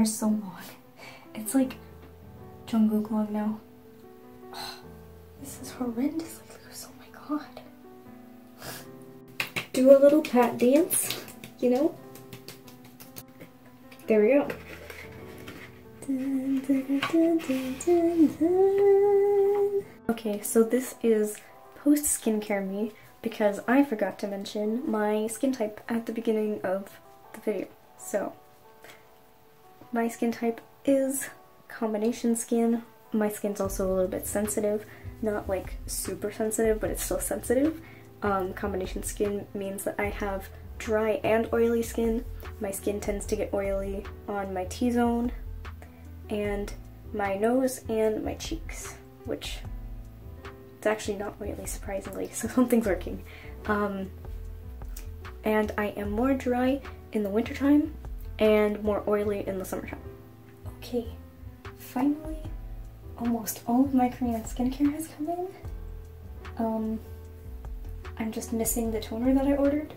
hair's so long. It's like Jungkook long now. This is horrendously loose, oh my god. Do a little pat dance, you know? There we go. Dun, dun, dun, dun, dun, dun. Okay, so this is post skincare me because I forgot to mention my skin type at the beginning of the video. So, my skin type is combination skin. My skin's also a little bit sensitive, not like super sensitive, but it's still sensitive. Combination skin means that I have dry and oily skin. My skin tends to get oily on my T-zone and my nose and my cheeks, which it's actually not oily, surprisingly, so something's working. And I am more dry in the wintertime and more oily in the summertime. Okay, finally, almost all of my Korean skincare has come in. I'm just missing the toner that I ordered,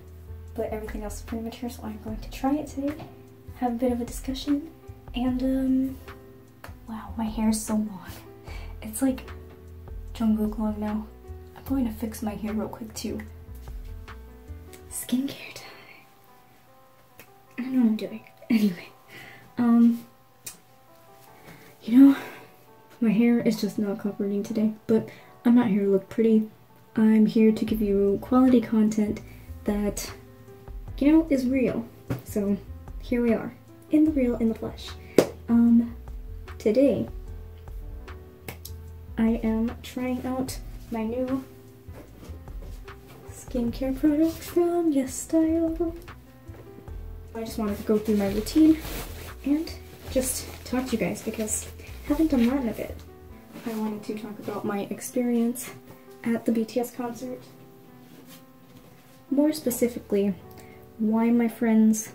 but everything else is pretty much here, so I'm going to try it today, have a bit of a discussion, and wow, my hair is so long. It's like Jungkook long now. I'm going to fix my hair real quick too. Skincare time. I don't know what I'm doing. Anyway, you know, my hair is just not cooperating today, but I'm not here to look pretty. I'm here to give you quality content that, you know, is real. So here we are, in the real, in the flesh. Today, I am trying out my new skincare product from YesStyle. I just wanted to go through my routine and just talk to you guys because I haven't done that in a bit. I wanted to talk about my experience at the BTS concert. More specifically, why my friends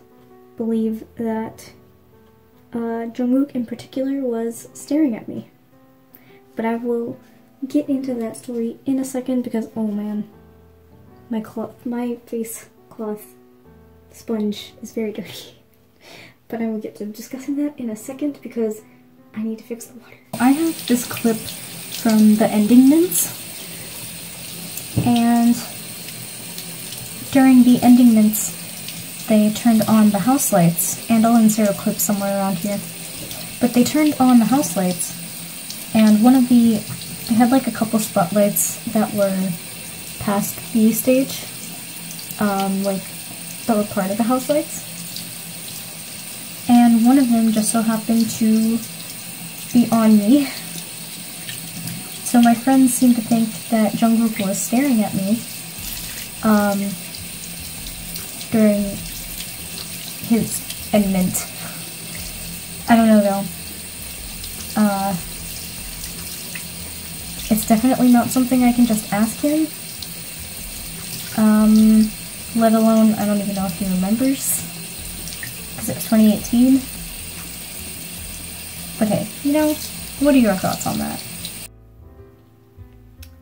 believe that Jungkook in particular was staring at me. But I will get into that story in a second because, oh man, my face cloth sponge is very dirty. But I will get to discussing that in a second because I need to fix the water. I have this clip from the ending mints, and during the ending mints they turned on the house lights, and I'll insert a clip somewhere around here. But they turned on the house lights, and they had like a couple spotlights that were past B stage, like that were part of the house lights. And one of them just so happened to be on me. So my friends seemed to think that Jungkook was staring at me during his mint. I don't know though. It's definitely not something I can just ask him. Let alone, I don't even know if he remembers, because it was 2018. But hey, you know, what are your thoughts on that?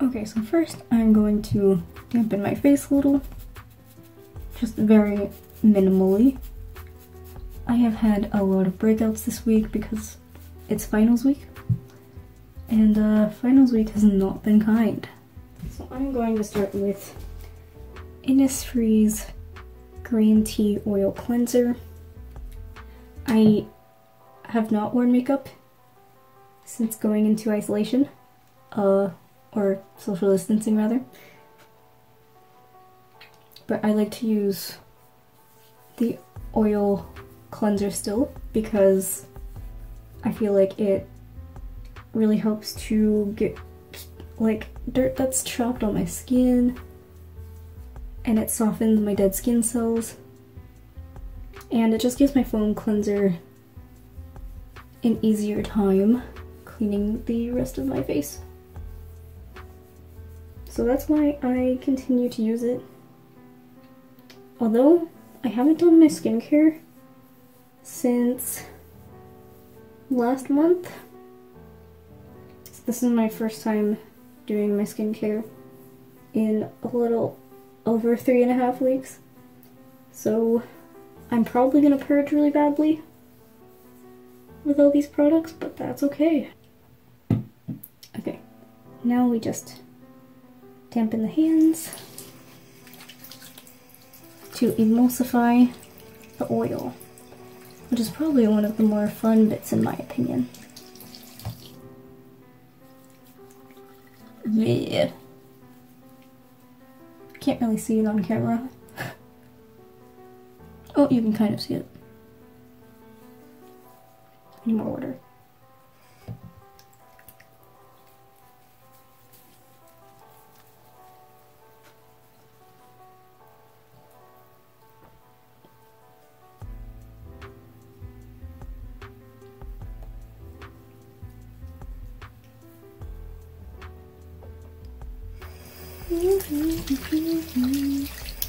Okay, so first I'm going to dampen my face a little, just very minimally. I have had a lot of breakouts this week because it's finals week, and finals week has not been kind. So I'm going to start with Innisfree's Green Tea Oil Cleanser. I have not worn makeup since going into isolation, or social distancing rather. But I like to use the oil cleanser still because I feel like it really helps to get like dirt that's trapped on my skin, and it softens my dead skin cells, and it just gives my foam cleanser an easier time cleaning the rest of my face. So that's why I continue to use it. Although I haven't done my skincare since last month. So this is my first time doing my skincare in a little over 3.5 weeks. So I'm probably gonna purge really badly. with all these products, but that's okay. Okay, now we just dampen the hands to emulsify the oil, which is probably one of the more fun bits in my opinion. Yeah. Can't really see it on camera. Oh, you can kind of see it. Need more water.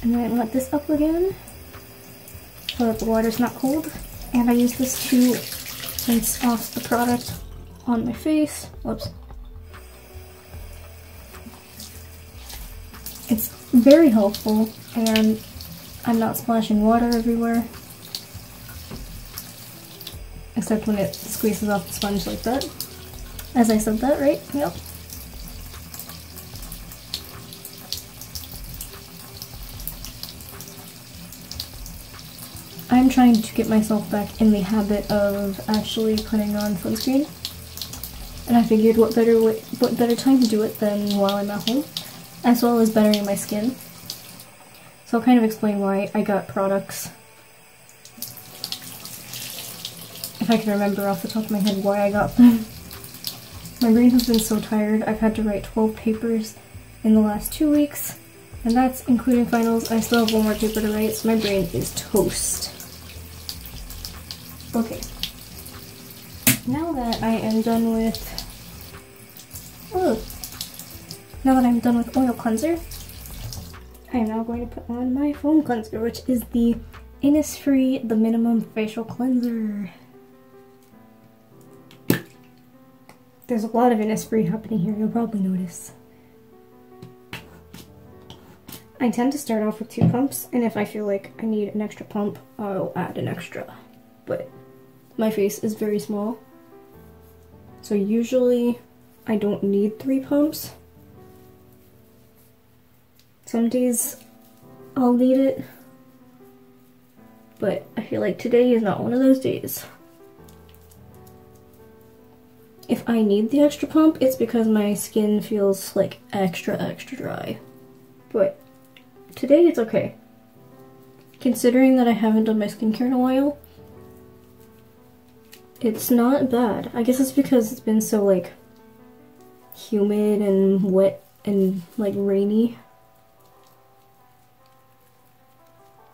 And then let this up again so that the water's not cold. And I use this to rinse off the product on my face. Whoops. It's very helpful, and I'm not splashing water everywhere. Except when it squeezes off the sponge like that. As I said that, right? Yep. I'm trying to get myself back in the habit of actually putting on sunscreen, and I figured what better time to do it than while I'm at home, as well as bettering my skin. So I'll kind of explain why I got products. If I can remember off the top of my head why I got them. My brain has been so tired. I've had to write 12 papers in the last 2 weeks, and that's including finals. I still have one more paper to write, so my brain is toast. Okay, now that I am done with, oil cleanser, I am now going to put on my foam cleanser, which is the Innisfree The Minimum Facial Cleanser. There's a lot of Innisfree happening here, you'll probably notice. I tend to start off with 2 pumps, and if I feel like I need an extra pump, I'll add an extra. But my face is very small, so usually I don't need 3 pumps. Some days I'll need it, but I feel like today is not one of those days. If I need the extra pump, it's because my skin feels like extra dry. But today it's okay. Considering that I haven't done my skincare in a while, it's not bad. I guess it's because it's been so like humid and wet and like rainy.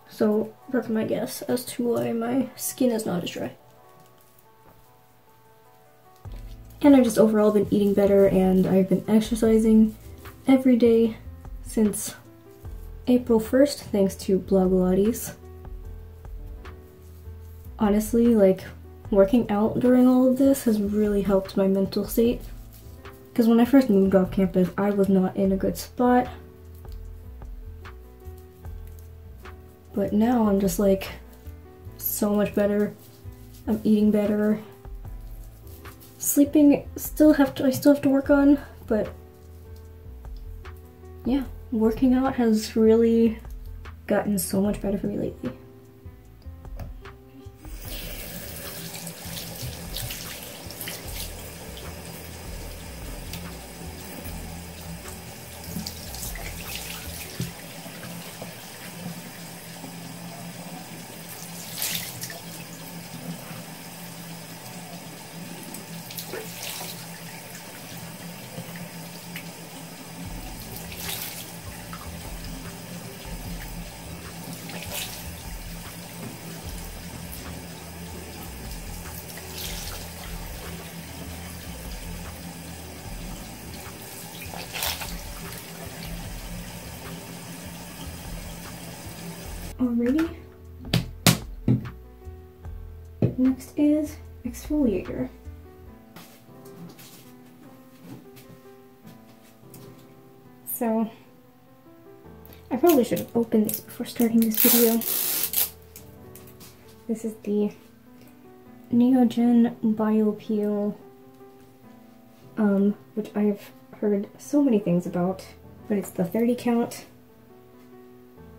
So that's my guess as to why my skin is not as dry. And I've just overall been eating better, and I've been exercising every day since April 1st, thanks to Blogilates. Honestly, like, working out during all of this has really helped my mental state. Because when I first moved off campus, I was not in a good spot. But now I'm just like so much better. I'm eating better. Sleeping, I still have to work on, but yeah, working out has really gotten so much better for me lately. Alrighty. Next is exfoliator. So, I probably should have opened this before starting this video. This is the Neogen Biopeel, which I've heard so many things about, but it's the 30 count,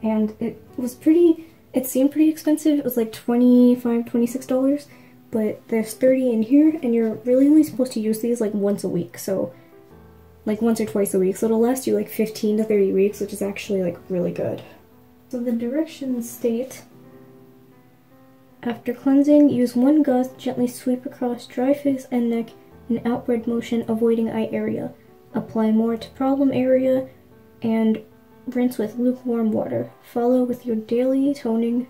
and it seemed pretty expensive. It was like $25, $26, but there's 30 in here, and you're really only supposed to use these like once a week, so like once or twice a week, so it'll last you like 15 to 30 weeks, which is actually like really good. So the directions state, after cleansing, use one gauze to gently sweep across dry face and neck in outward motion, avoiding eye area. Apply more to problem area and rinse with lukewarm water. Follow with your daily toning.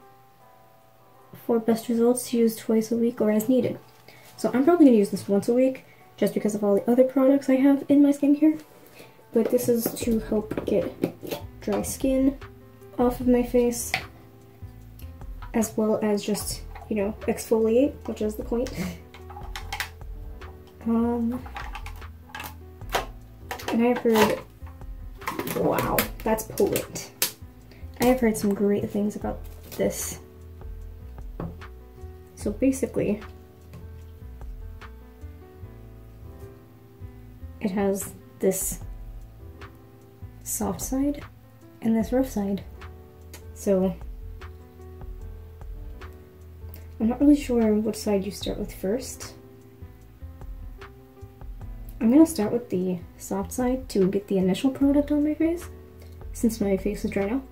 For best results, use twice a week or as needed. So I'm probably going to use this once a week just because of all the other products I have in my skincare. But this is to help get dry skin off of my face, as well as just, you know, exfoliate, which is the point. And I've heard, wow, that's potent. I have heard some great things about this. So basically, it has this soft side and this rough side. So I'm not really sure which side you start with first. I'm gonna start with the soft side to get the initial product on my face, since my face is dry now.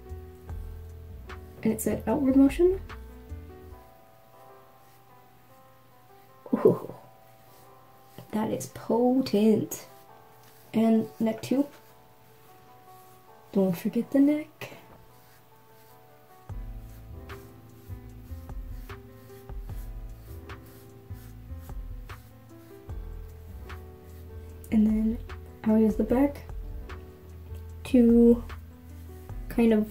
And it said outward motion. Ooh, that is potent. And neck too. Don't forget the neck. And then I'll use the back to kind of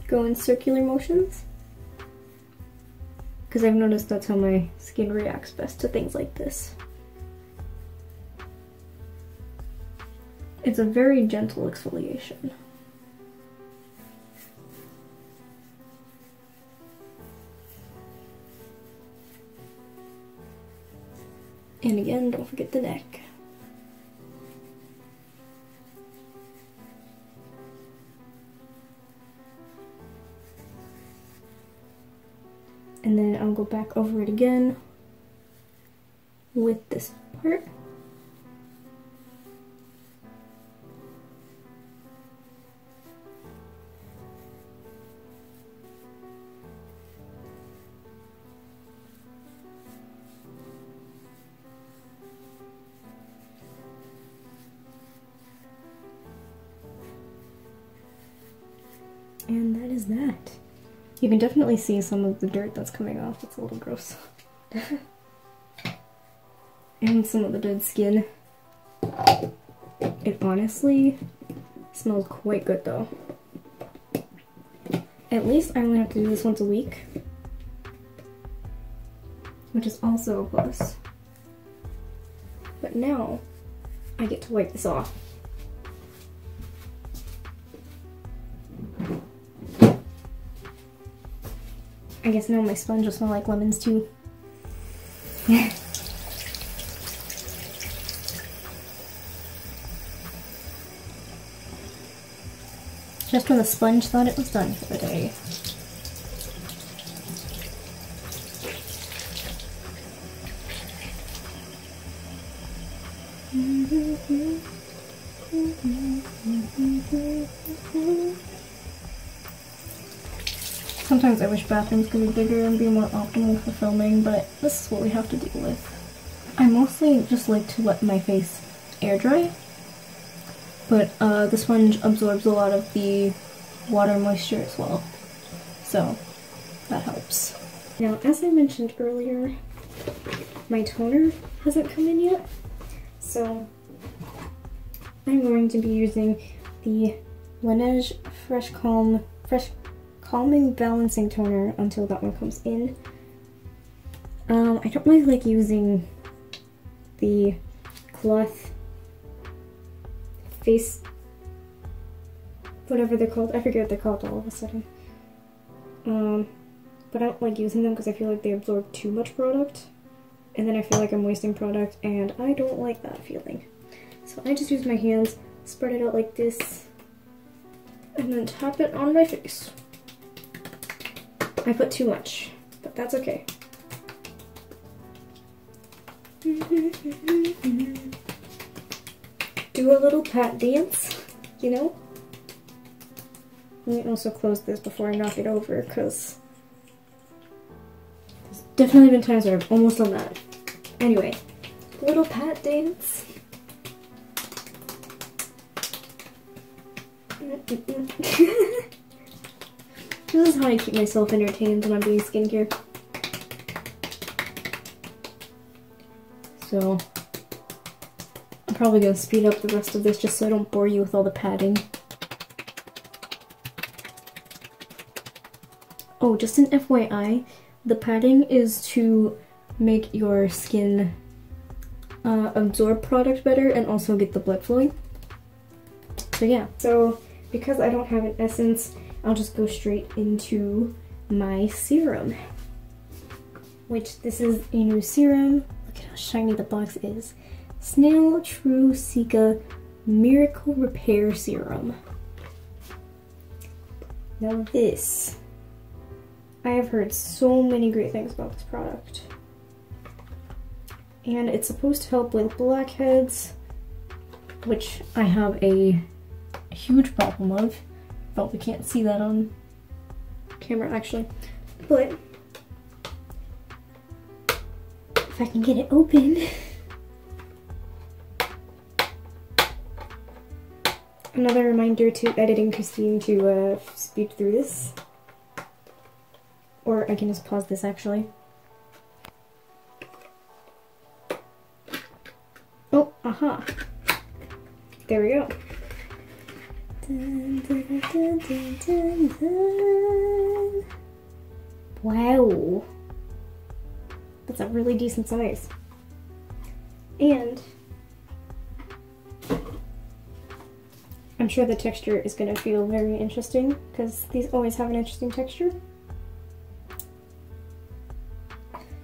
go in circular motions, because I've noticed that's how my skin reacts best to things like this. It's a very gentle exfoliation. And again, don't forget the neck. And then I'll go back over it again with this part. And that is that. You can definitely see some of the dirt that's coming off. It's a little gross. And some of the dead skin. It honestly smells quite good though. At least I only have to do this once a week, which is also a plus. But now I get to wipe this off. I guess now my sponge will smell like lemons too. Just when the sponge thought it was done for the day. Sometimes I wish bathrooms could be bigger and be more optimal for filming, but this is what we have to deal with. I mostly just like to let my face air dry, but the sponge absorbs a lot of the water moisture as well, so that helps. Now, as I mentioned earlier, my toner hasn't come in yet, so I'm going to be using the Laneige Fresh Calming Balancing Toner until that one comes in. I don't really like using the cloth face, whatever they're called. I forget what they're called all of a sudden. but I don't like using them because I feel like they absorb too much product, and then I feel like I'm wasting product, and I don't like that feeling. So I just use my hands, spread it out like this, and then tap it on my face. I put too much, but that's okay. Do a little pat dance, you know? Let me also close this before I knock it over, because there's definitely been times where I've almost done that. Anyway, little pat dance. This is how I keep myself entertained when I'm doing skincare. So, I'm probably going to speed up the rest of this just so I don't bore you with all the padding. Oh, just an FYI, the padding is to make your skin absorb product better and also get the blood flowing. So yeah, so because I don't have an essence, I'll just go straight into my serum. Which, this is a new serum. Look at how shiny the box is. Snail True Cica Miracle Repair Serum. Now this, I have heard so many great things about this product. And it's supposed to help with blackheads, which I have a huge problem of. Oh, we can't see that on camera actually, but if I can get it open. Another reminder to editing Christine to speed through this. Or I can just pause this actually. Oh, aha. There we go. Dun, dun, dun, dun, dun, dun. Wow. That's a really decent size. And I'm sure the texture is going to feel very interesting because these always have an interesting texture.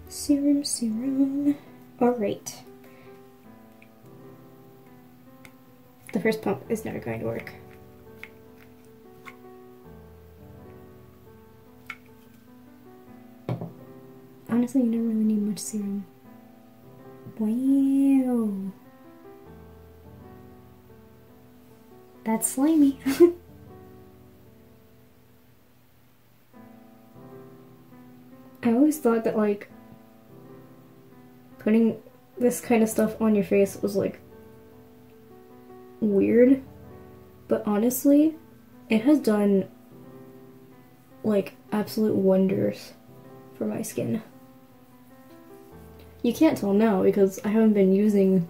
Serum, serum. Alright. The first pump is never going to work. Honestly, you don't really need much serum. Wow. That's slimy. I always thought that, like, putting this kind of stuff on your face was, like, weird. But honestly, it has done, like, absolute wonders for my skin. You can't tell now because I haven't been using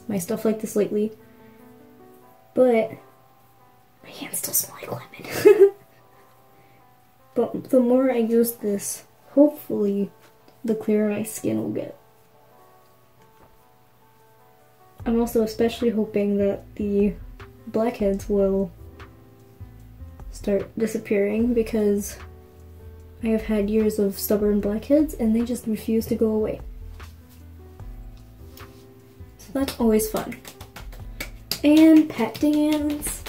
my stuff like this lately. But my hands still smell like lemon. But the more I use this, hopefully the clearer my skin will get. I'm also especially hoping that the blackheads will start disappearing because I have had years of stubborn blackheads and they just refuse to go away. So that's always fun. And pat dance.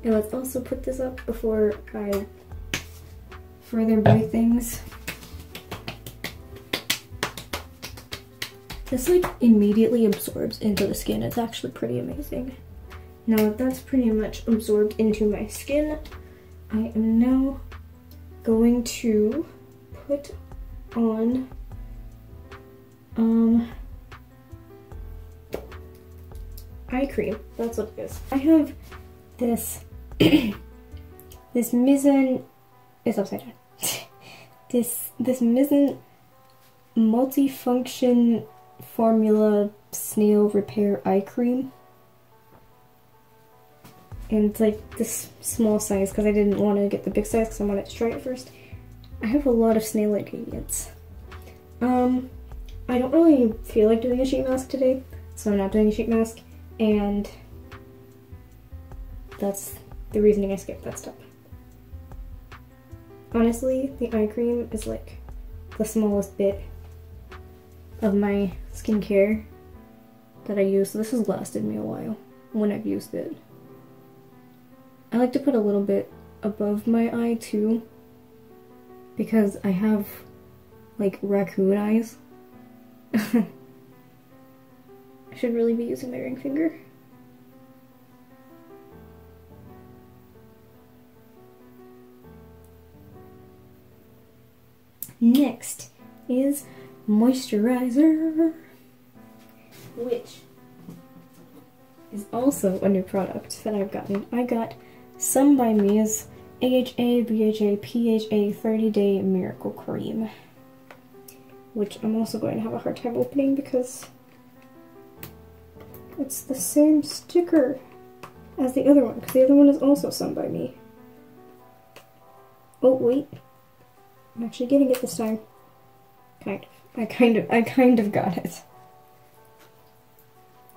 And let's also put this up before I further break things. This like immediately absorbs into the skin. It's actually pretty amazing. Now that's pretty much absorbed into my skin, I am now going to put on eye cream. That's what it is. I have this this Mizzen, it's upside down. this Mizzen multifunction formula snail repair eye cream. And it's like this small size because I didn't want to get the big size because I wanted to try it first. I have a lot of snail ingredients. I don't really feel like doing a sheet mask today, so I'm not doing a sheet mask, and that's the reasoning I skipped that step. Honestly, the eye cream is like the smallest bit of my skincare that I use. So this has lasted me a while when I've used it. I like to put a little bit above my eye too, because I have like raccoon eyes. I should really be using my ring finger. Next is moisturizer, which is also a new product that I've gotten. I got Some by Me's AHA, BHA, PHA 30-Day Miracle Cream, which I'm also going to have a hard time opening because it's the same sticker as the other one, because the other one is also Some by Me. Oh wait, I'm actually getting it this time. I kind of got it.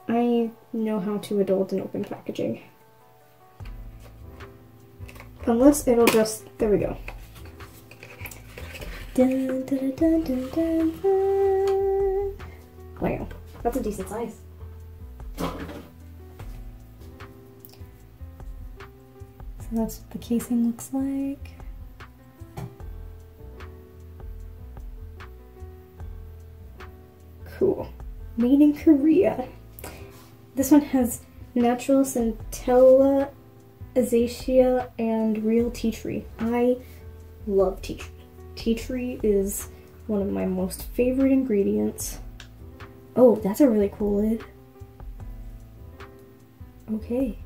I know how to adult and open packaging. Unless it'll just, there we go. Dun, dun, dun, dun, dun, dun. Wow, that's a decent size. So that's what the casing looks like. Cool. Made in Korea. This one has natural centella, acacia, and real tea tree. I love tea tree. Tea tree is one of my most favorite ingredients. Oh, that's a really cool lid. Okay.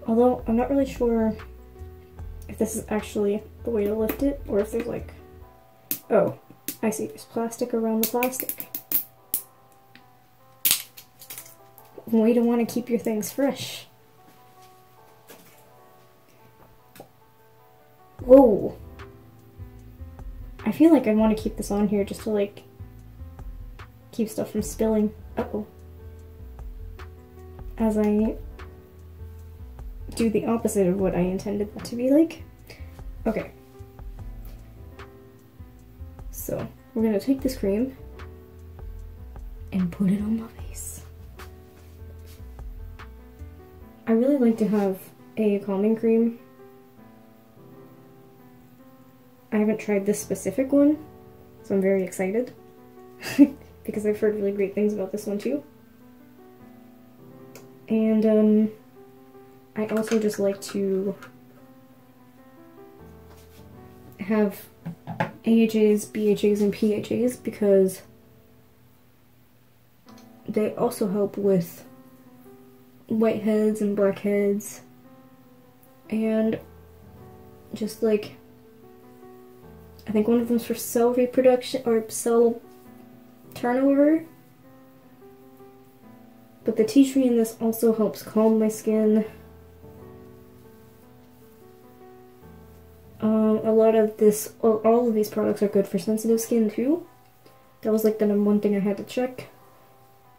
Although, I'm not really sure if this is actually the way to lift it, or if there's like... Oh, I see, there's plastic around the plastic. Way to want to keep your things fresh. Whoa! I feel like I want to keep this on here just to like keep stuff from spilling. Uh-oh. As I do the opposite of what I intended that to be like. Okay. So, we're gonna take this cream and put it on my face. I really like to have a calming cream. I haven't tried this specific one, so I'm very excited. Because I've heard really great things about this one too. And I also just like to have AHAs, BHAs, and PHAs because they also help with whiteheads and blackheads and just like, I think one of them's for cell reproduction or cell turnover. But the tea tree in this also helps calm my skin. A lot of this, all of these products are good for sensitive skin too. That was like the #1 thing I had to check.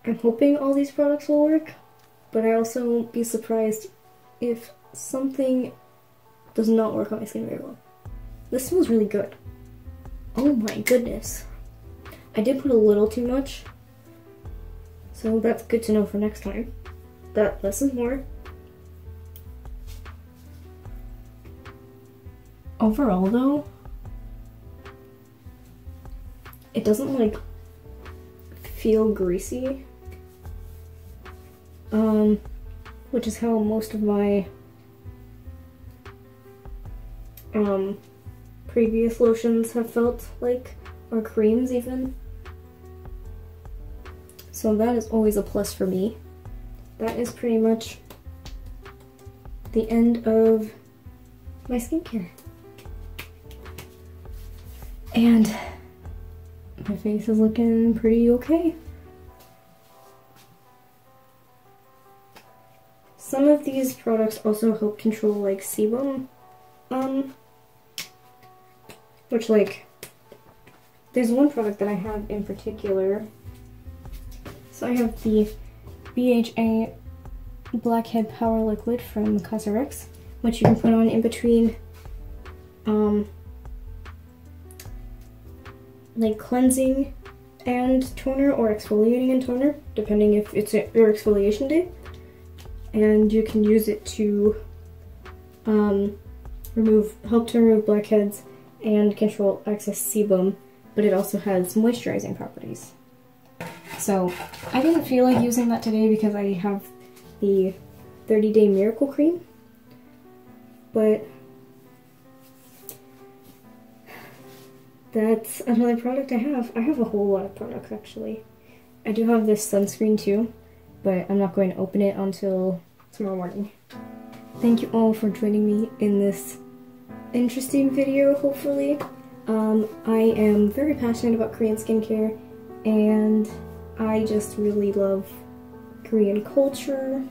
I'm hoping all these products will work, but I also won't be surprised if something does not work on my skin very well. This smells really good. Oh my goodness. I did put a little too much, so that's good to know for next time. That less is more. Overall though, it doesn't like feel greasy, which is how most of my previous lotions have felt like, or creams even. So that is always a plus for me. That is pretty much the end of my skincare. And my face is looking pretty okay. Some of these products also help control like sebum, which like, there's one product that I have in particular. So I have the BHA Blackhead Power Liquid from CosRx, which you can put on in between like cleansing and toner, or exfoliating and toner, depending if it's your exfoliation day. And you can use it to help to remove blackheads and control excess sebum, but it also has moisturizing properties. So I didn't feel like using that today because I have the 30-day Miracle Cream, but that's another product I have. I have a whole lot of products actually. I do have this sunscreen too, but I'm not going to open it until tomorrow morning. Thank you all for joining me in this interesting video, hopefully. I am very passionate about Korean skincare, and I just really love Korean culture.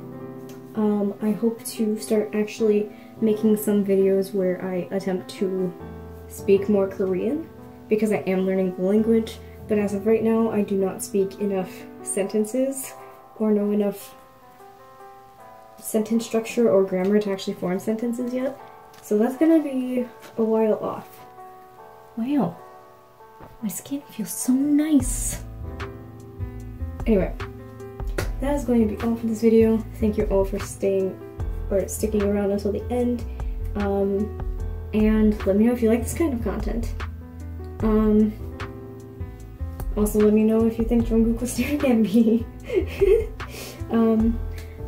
I hope to start actually making some videos where I attempt to speak more Korean, because I am learning the language, but as of right now I do not speak enough sentences or know enough sentence structure or grammar to actually form sentences yet. So that's gonna be a while off. Wow, my skin feels so nice. Anyway, that is going to be all for this video. Thank you all for sticking around until the end. And let me know if you like this kind of content. Also let me know if you think Jungkook was staring at me.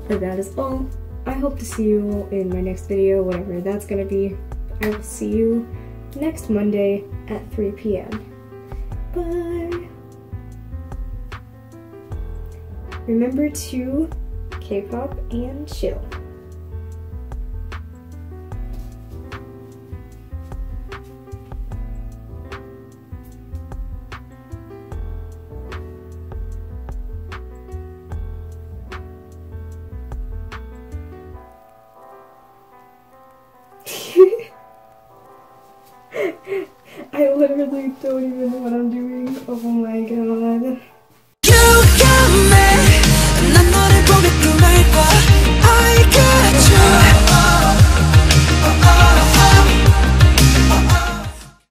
But that is all. I hope to see you all in my next video, whatever that's gonna be. I will see you next Monday at 3 p.m. Bye! Remember to K-pop and chill. I literally don't even know what I'm doing. Oh my god.